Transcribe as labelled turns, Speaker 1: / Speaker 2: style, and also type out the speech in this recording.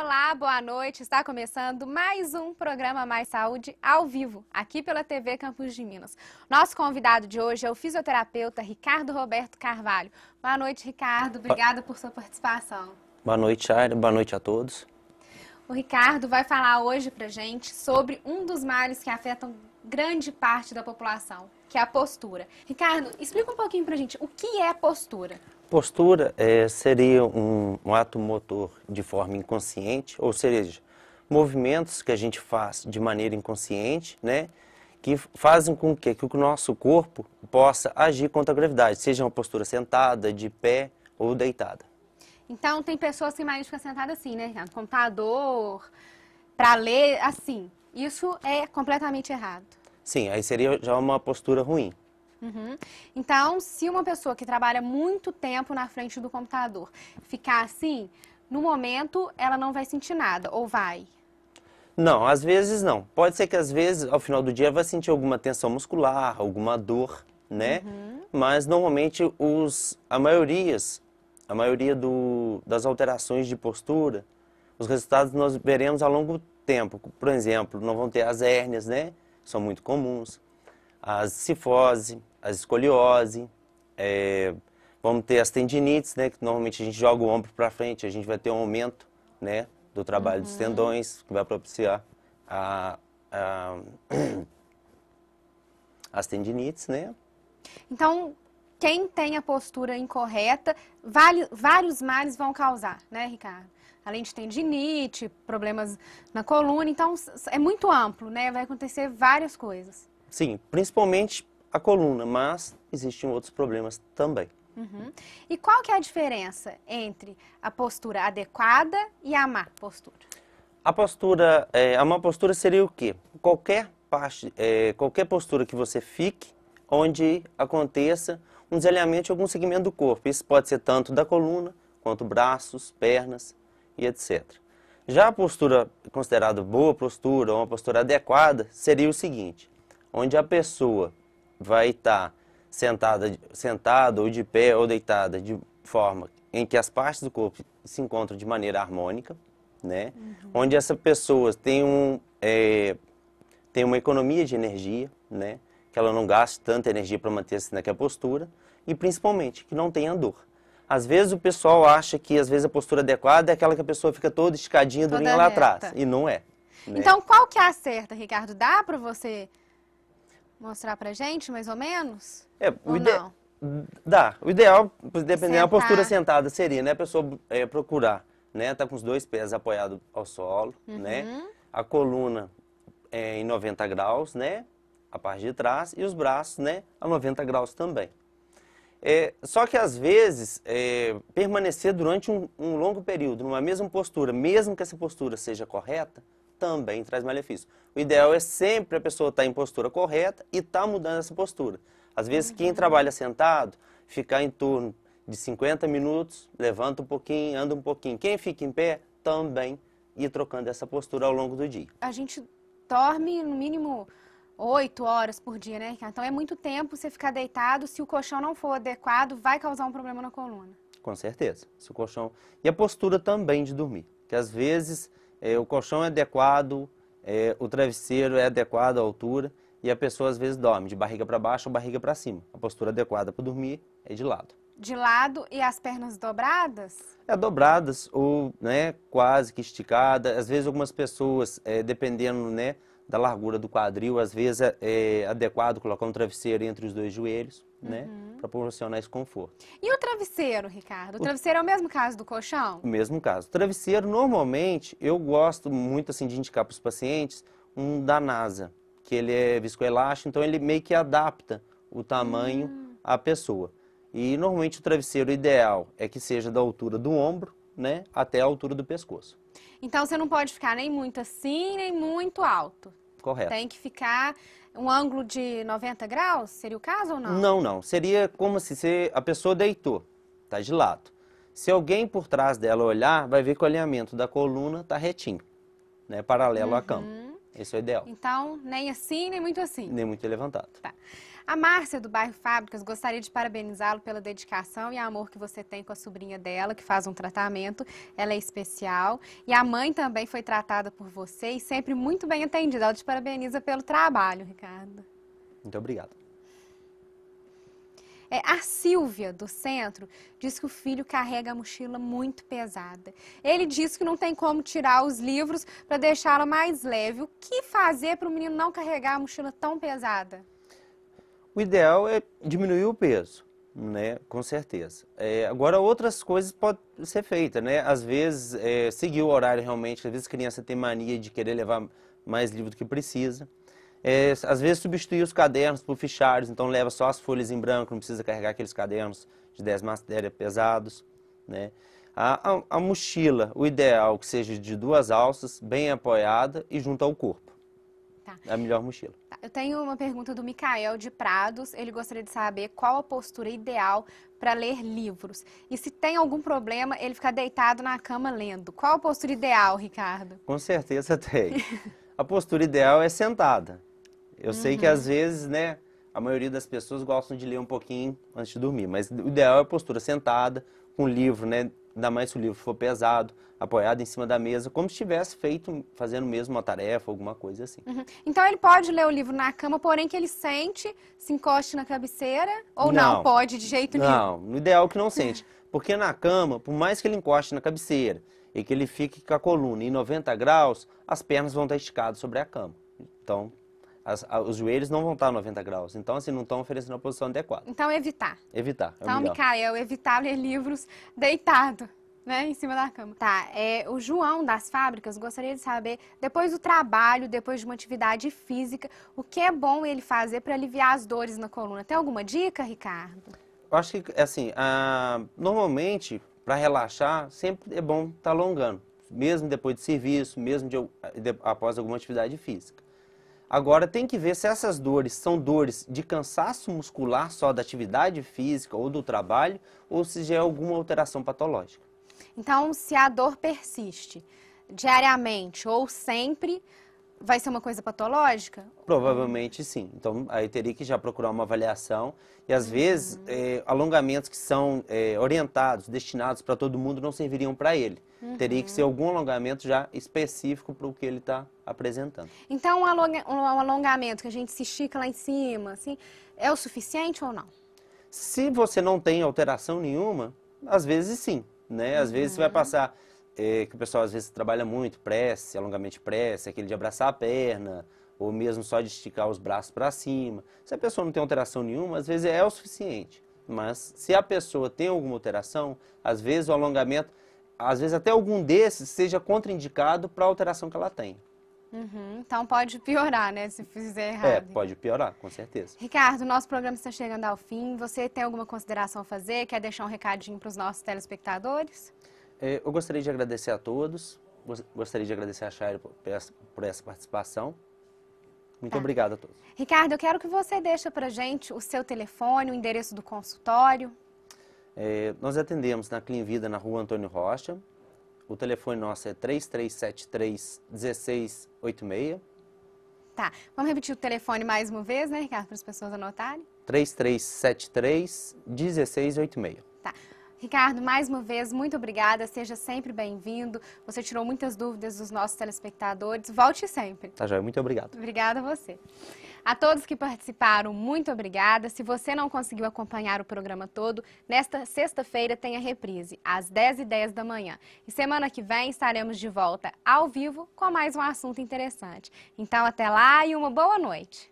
Speaker 1: Olá, boa noite. Está começando mais um programa Mais Saúde ao vivo, aqui pela TV Campos de Minas. Nosso convidado de hoje é o fisioterapeuta Ricardo Roberto Carvalho. Boa noite, Ricardo. Obrigada por sua participação.
Speaker 2: Boa noite, Chay. Boa noite a todos.
Speaker 1: O Ricardo vai falar hoje pra gente sobre um dos males que afetam grande parte da população, que é a postura. Ricardo, explica um pouquinho pra gente o que é postura.
Speaker 2: Postura seria um ato motor de forma inconsciente, ou seja, movimentos que a gente faz de maneira inconsciente, né, que fazem com que o nosso corpo possa agir contra a gravidade, seja uma postura sentada, de pé ou deitada.
Speaker 1: Então, tem pessoas que mais ficam sentadas assim, né, Ricardo? Computador, para ler, assim. Isso é completamente errado.
Speaker 2: Sim, aí seria já uma postura ruim.
Speaker 1: Uhum. Então, se uma pessoa que trabalha muito tempo na frente do computador ficar assim, no momento ela não vai sentir nada, ou vai?
Speaker 2: Não, às vezes não. Pode ser que às vezes, ao final do dia, vai sentir alguma tensão muscular, alguma dor, né? Mas normalmente a maioria das alterações de postura, os resultados nós veremos ao longo do tempo. Por exemplo, não vão ter as hérnias, né? São muito comuns. As cifose, a escoliose, vamos ter as tendinites, né, que normalmente a gente joga o ombro para frente, a gente vai ter um aumento, né, do trabalho dos tendões, que vai propiciar as tendinites, né.
Speaker 1: Então, quem tem a postura incorreta, vários males vão causar, né, Ricardo? Além de tendinite, problemas na coluna, então é muito amplo, né, vai acontecer várias coisas.
Speaker 2: Sim, principalmente a coluna, mas existem outros problemas também.
Speaker 1: Uhum. E qual que é a diferença entre a postura adequada e a má postura?
Speaker 2: A má postura seria o quê? Qualquer postura que você fique, onde aconteça um desalinhamento de algum segmento do corpo. Isso pode ser tanto da coluna, quanto braços, pernas e etc. Já a postura considerada boa postura, ou uma postura adequada, seria o seguinte: onde a pessoa vai estar sentada ou de pé ou deitada de forma em que as partes do corpo se encontram de maneira harmônica, né? Onde essa pessoa tem uma economia de energia, né? Que ela não gaste tanta energia para manter-se naquela postura e principalmente que não tenha dor. Às vezes o pessoal acha que às vezes a postura adequada é aquela que a pessoa fica toda esticadinha, durinha lá atrás, e não é. Né?
Speaker 1: Então, qual que é a certa, Ricardo? Dá para você mostrar pra gente, mais ou menos? Não?
Speaker 2: Dá. O ideal, dependendo da postura
Speaker 1: Sentar.
Speaker 2: sentada, seria, né, a pessoa procurar, né, tá com os dois pés apoiados ao solo, né, a coluna em 90 graus, né, a parte de trás, e os braços, né, a 90 graus também. Só que às vezes, permanecer durante um longo período numa mesma postura, mesmo que essa postura seja correta, também traz malefício. O ideal é sempre a pessoa estar em postura correta e estar mudando essa postura. Às vezes, quem trabalha sentado, ficar em torno de 50 minutos, levanta um pouquinho, anda um pouquinho. Quem fica em pé, também ir trocando essa postura ao longo do dia.
Speaker 1: A gente dorme no mínimo 8 horas por dia, né, Ricardo? Então é muito tempo você ficar deitado. Se o colchão não for adequado, vai causar um problema na coluna.
Speaker 2: Com certeza. Se o colchão... E a postura também de dormir. Que às vezes o colchão é adequado, o travesseiro é adequado à altura e a pessoa às vezes dorme de barriga para baixo ou barriga para cima. A postura adequada para dormir é de lado.
Speaker 1: De lado e as pernas dobradas?
Speaker 2: Dobradas ou, né, quase que esticada. Às vezes algumas pessoas, dependendo, né, da largura do quadril, às vezes é adequado colocar um travesseiro entre os dois joelhos, né, para proporcionar esse conforto.
Speaker 1: E o travesseiro, Ricardo? O travesseiro é o mesmo caso do colchão?
Speaker 2: O mesmo caso. O travesseiro, normalmente, eu gosto muito assim, de indicar para os pacientes um da NASA, que ele é viscoelástico, então ele meio que adapta o tamanho à pessoa. E normalmente o travesseiro ideal é que seja da altura do ombro, né, até a altura do pescoço.
Speaker 1: Então você não pode ficar nem muito assim, nem muito alto.
Speaker 2: Correto.
Speaker 1: Tem que ficar um ângulo de 90 graus? Seria o caso ou não?
Speaker 2: Não, não. Seria como se a pessoa deitou, tá de lado. Se alguém por trás dela olhar, vai ver que o alinhamento da coluna tá retinho, né, paralelo à cama. Esse é o ideal.
Speaker 1: Então, nem assim, nem muito assim.
Speaker 2: Nem muito levantado.
Speaker 1: Tá. A Márcia, do bairro Fábricas, gostaria de parabenizá-lo pela dedicação e amor que você tem com a sobrinha dela, que faz um tratamento. Ela é especial. E a mãe também foi tratada por você e sempre muito bem atendida. Ela te parabeniza pelo trabalho, Ricardo.
Speaker 2: Muito obrigado.
Speaker 1: A Silvia, do centro, diz que o filho carrega a mochila muito pesada. Ele diz que não tem como tirar os livros para deixá-la mais leve. O que fazer para o menino não carregar a mochila tão pesada?
Speaker 2: O ideal é diminuir o peso, né? Com certeza. Agora, outras coisas podem ser feitas, né? Às vezes, seguir o horário realmente. Às vezes, a criança tem mania de querer levar mais livro do que precisa. Às vezes, substituir os cadernos por fichários. Então, leva só as folhas em branco, não precisa carregar aqueles cadernos de 10 matérias pesados, né? A mochila, o ideal que seja de 2 alças, bem apoiada e junto ao corpo. Tá. É a melhor mochila.
Speaker 1: Tá. Eu tenho uma pergunta do Micael de Prados. Ele gostaria de saber qual a postura ideal para ler livros. E se tem algum problema, ele ficar deitado na cama lendo. Qual a postura ideal, Ricardo?
Speaker 2: Com certeza tem. A postura ideal é sentada. Eu sei que às vezes, né, a maioria das pessoas gostam de ler um pouquinho antes de dormir. Mas o ideal é a postura sentada, com o livro, né, ainda mais se o livro for pesado, apoiado em cima da mesa, como se estivesse fazendo mesmo uma tarefa, alguma coisa assim.
Speaker 1: Então ele pode ler o livro na cama, porém que ele sente, se encoste na cabeceira, ou não pode de jeito nenhum?
Speaker 2: Não, no ideal é que não sente. Porque na cama, por mais que ele encoste na cabeceira e que ele fique com a coluna em 90 graus, as pernas vão estar esticadas sobre a cama. Então, os joelhos não vão estar a 90 graus. Então, assim, não estão oferecendo a posição adequada.
Speaker 1: Então, evitar.
Speaker 2: Evitar, é o
Speaker 1: então,
Speaker 2: melhor.
Speaker 1: Micael, evitar ler livros deitado, né, em cima da cama. Tá, o João das Fábricas gostaria de saber, depois do trabalho, depois de uma atividade física, o que é bom ele fazer para aliviar as dores na coluna? Tem alguma dica, Ricardo?
Speaker 2: Eu acho que, assim, normalmente, para relaxar, sempre é bom estar alongando. Mesmo depois de serviço, mesmo após alguma atividade física. Agora, tem que ver se essas dores são dores de cansaço muscular só da atividade física ou do trabalho, ou se já é alguma alteração patológica.
Speaker 1: Então, se a dor persiste diariamente ou sempre, vai ser uma coisa patológica?
Speaker 2: Provavelmente sim. Então, aí teria que já procurar uma avaliação. E às vezes, alongamentos que são orientados, destinados para todo mundo, não serviriam para ele. Teria que ser algum alongamento já específico para o que ele está apresentando.
Speaker 1: Então, um alongamento que a gente se estica lá em cima, assim, é o suficiente ou não?
Speaker 2: Se você não tem alteração nenhuma, às vezes sim, né? Às vezes você vai passar, que o pessoal às vezes trabalha muito, prece, alongamento de prece, aquele de abraçar a perna, ou mesmo só de esticar os braços para cima. Se a pessoa não tem alteração nenhuma, às vezes é o suficiente. Mas se a pessoa tem alguma alteração, às vezes o alongamento, às vezes até algum desses seja contraindicado para a alteração que ela tem.
Speaker 1: Então pode piorar, né, se fizer errado.
Speaker 2: Pode piorar, com certeza.
Speaker 1: Ricardo, nosso programa está chegando ao fim. Você tem alguma consideração a fazer? Quer deixar um recadinho para os nossos telespectadores?
Speaker 2: Eu gostaria de agradecer a todos, gostaria de agradecer a Chay por essa participação. Muito obrigado a todos.
Speaker 1: Ricardo, eu quero que você deixe para a gente o seu telefone, o endereço do consultório.
Speaker 2: Nós atendemos na Clean Vida, na Rua Antônio Rocha. O telefone nosso é 3373-1686.
Speaker 1: Tá, vamos repetir o telefone mais uma vez, né, Ricardo, para as pessoas anotarem?
Speaker 2: 3373-1686.
Speaker 1: Tá. Ricardo, mais uma vez, muito obrigada, seja sempre bem-vindo. Você tirou muitas dúvidas dos nossos telespectadores. Volte sempre.
Speaker 2: Tá, joia, muito obrigado.
Speaker 1: Obrigada a você. A todos que participaram, muito obrigada. Se você não conseguiu acompanhar o programa todo, nesta sexta-feira tem a reprise, às 10h10 da manhã. E semana que vem estaremos de volta ao vivo com mais um assunto interessante. Então, até lá e uma boa noite.